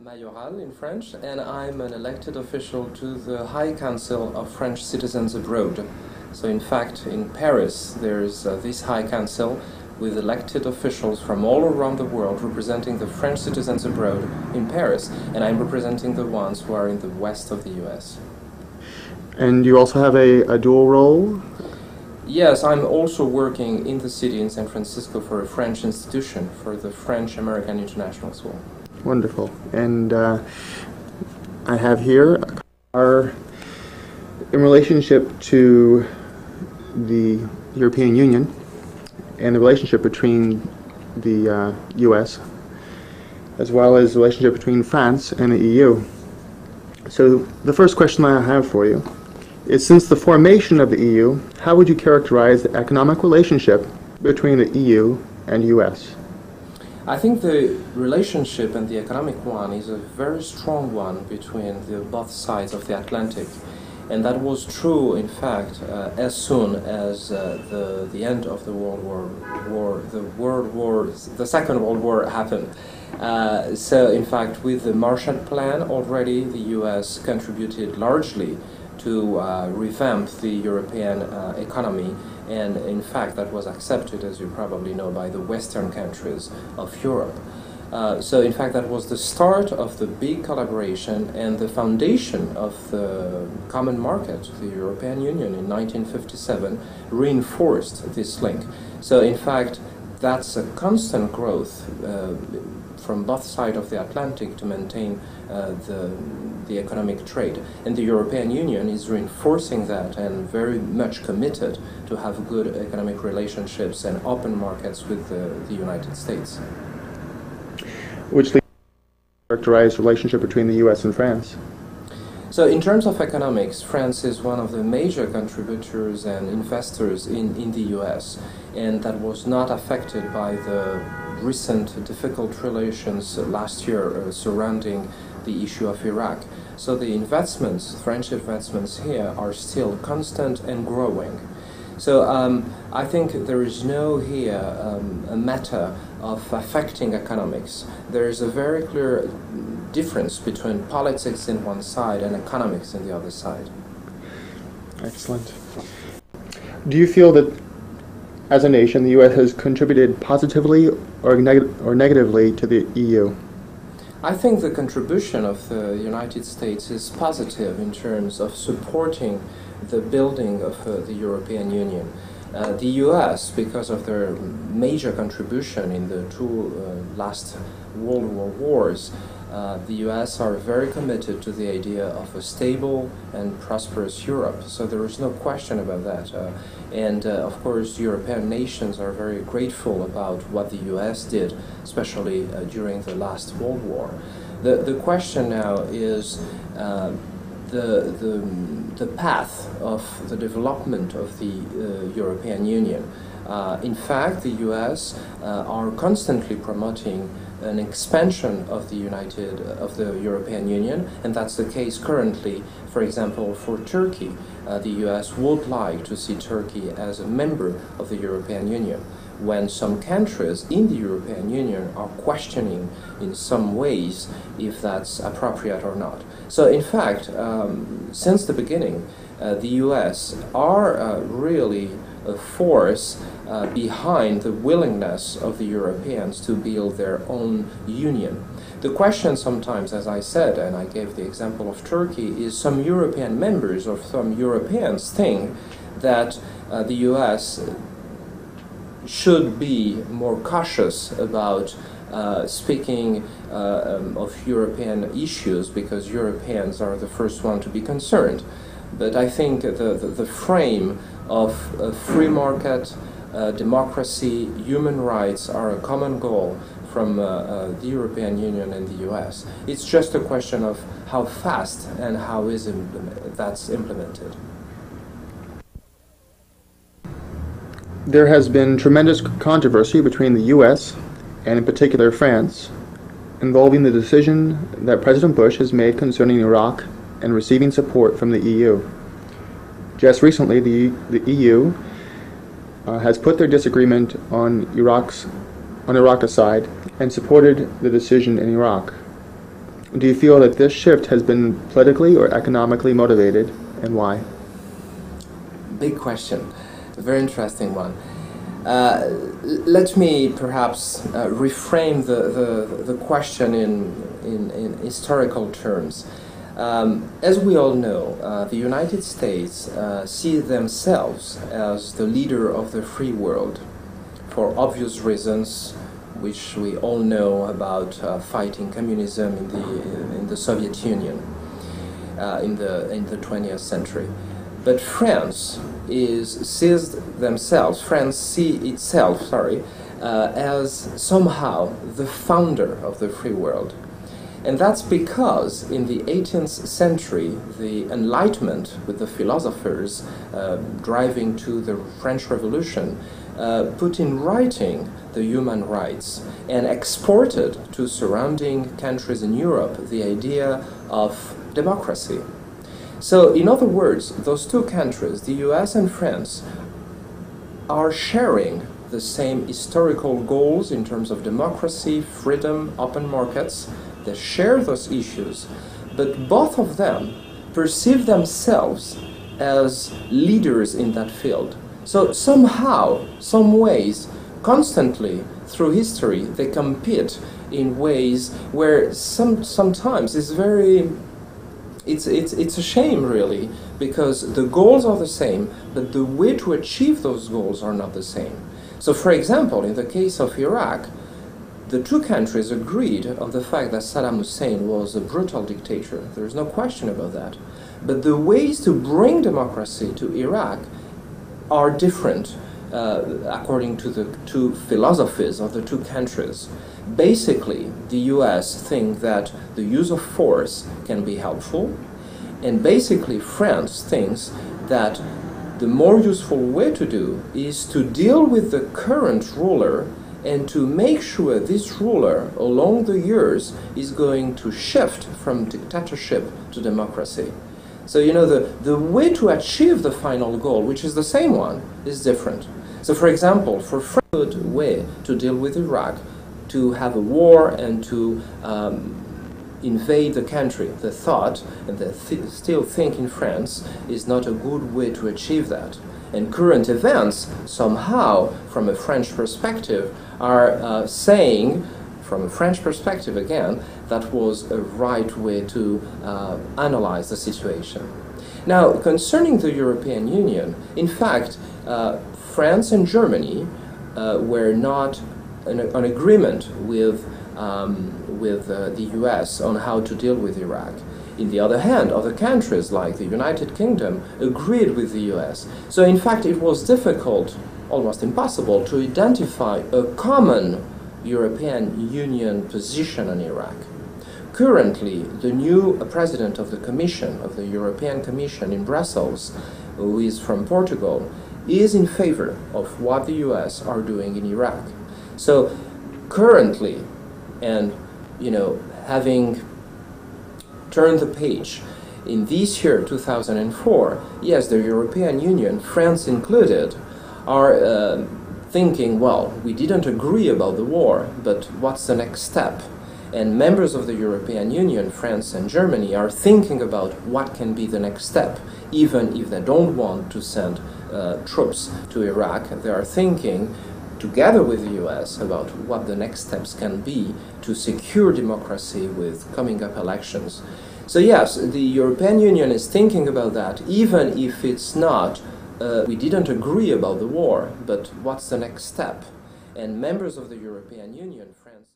Mayoral in French, and I'm an elected official to the High Council of French Citizens Abroad. So in fact, in Paris, there's this High Council with elected officials from all around the world representing the French citizens abroad in Paris, and I'm representing the ones who are in the west of the US. And you also have a dual role? Yes, I'm also working in the city in San Francisco for a French institution, for the French-American International School. Wonderful. And I have here our in relationship to the European Union and the relationship between the US, as well as the relationship between France and the EU. So the first question I have for you is, since the formation of the EU, how would you characterize the economic relationship between the EU and US? I think the relationship and the economic one is a very strong one between both sides of the Atlantic. And that was true, in fact, as soon as the end of the the Second World War happened. So, in fact, with the Marshall Plan already, the U.S. contributed largely to revamp the European economy, and in fact that was accepted, as you probably know, by the Western countries of Europe. So in fact that was the start of the big collaboration and the foundation of the common market. The European Union in 1957 reinforced this link. So in fact that's a constant growth from both sides of the Atlantic to maintain the economic trade. And the European Union is reinforcing that and very much committed to have good economic relationships and open markets with the United States. Which leads to characterize the relationship between the U.S. and France. So in terms of economics, France is one of the major contributors and investors in the U.S., and that was not affected by the recent difficult relations last year surrounding the issue of Iraq. So the investments, French investments here, are still constant and growing. So I think there is no here a matter of affecting economics. There is a very clear difference between politics in one side and economics in the other side. Excellent. Do you feel that, as a nation, the U.S. has contributed positively or negatively to the EU? I think the contribution of the United States is positive in terms of supporting the building of the European Union. The U.S., because of their major contribution in the two last World War wars, the U.S. are very committed to the idea of a stable and prosperous Europe. So there is no question about that. And of course, European nations are very grateful about what the U.S. did, especially during the last World War. The question now is the path of the development of the European Union. In fact, the U.S. are constantly promoting an expansion of the European Union, and that's the case currently. For example, for Turkey, the U.S. would like to see Turkey as a member of the European Union, when some countries in the European Union are questioning in some ways if that's appropriate or not. So in fact, since the beginning, the U.S. are really a force behind the willingness of the Europeans to build their own union. The question sometimes, as I said, and I gave the example of Turkey, is some European members or some Europeans think that the U.S. should be more cautious about speaking of European issues because Europeans are the first one to be concerned. But I think the frame of a free market, democracy, human rights are a common goal from the European Union and the US. It's just a question of how fast and how that's implemented. There has been tremendous controversy between the U.S. and in particular France involving the decision that President Bush has made concerning Iraq and receiving support from the EU. Just recently, the EU has put their disagreement on Iraq aside and supported the decision in Iraq. Do you feel that this shift has been politically or economically motivated, and why? Big question, a very interesting one. Let me perhaps reframe the question in historical terms. As we all know, the United States see themselves as the leader of the free world for obvious reasons, which we all know about fighting communism in the Soviet Union in the 20th century. But France sees itself as somehow the founder of the free world. And that's because in the 18th century, the Enlightenment, with the philosophers driving to the French Revolution, put in writing the human rights and exported to surrounding countries in Europe the idea of democracy. So, in other words, those two countries, the US and France, are sharing the same historical goals in terms of democracy, freedom, open markets. They share those issues, but both of them perceive themselves as leaders in that field. So somehow, some ways, constantly through history, they compete in ways where sometimes it's a shame, really, because the goals are the same, but the way to achieve those goals are not the same. So, for example, in the case of Iraq, the two countries agreed on the fact that Saddam Hussein was a brutal dictator. There is no question about that. But the ways to bring democracy to Iraq are different according to the two philosophies of the two countries. Basically, the US think that the use of force can be helpful, and basically France thinks that the more useful way to do is to deal with the current ruler and to make sure this ruler along the years is going to shift from dictatorship to democracy. So, you know, the way to achieve the final goal, which is the same one, is different. So, for example, for France, a good way to deal with Iraq, to have a war and to invade the country, the thought, and they still think in France, is not a good way to achieve that. And current events, somehow, from a French perspective, are saying, from a French perspective again, that was a right way to analyze the situation. Now, concerning the European Union, in fact, France and Germany were not an agreement with the US on how to deal with Iraq. In the other hand, other countries like the United Kingdom agreed with the US. So in fact, it was difficult, almost impossible, to identify a common European Union position on Iraq. Currently, the new president of the Commission, of the European Commission in Brussels, who is from Portugal, is in favor of what the US are doing in Iraq. So currently, and you know, having turned the page in this year, 2004, yes, the European Union, France included, are thinking, well, we didn't agree about the war, but what's the next step? And members of the European Union, France and Germany, are thinking about what can be the next step. Even if they don't want to send troops to Iraq, they are thinking, together with the US, about what the next steps can be to secure democracy with coming up elections. So yes, the European Union is thinking about that, even if it's not, we didn't agree about the war, but what's the next step? And members of the European Union, France...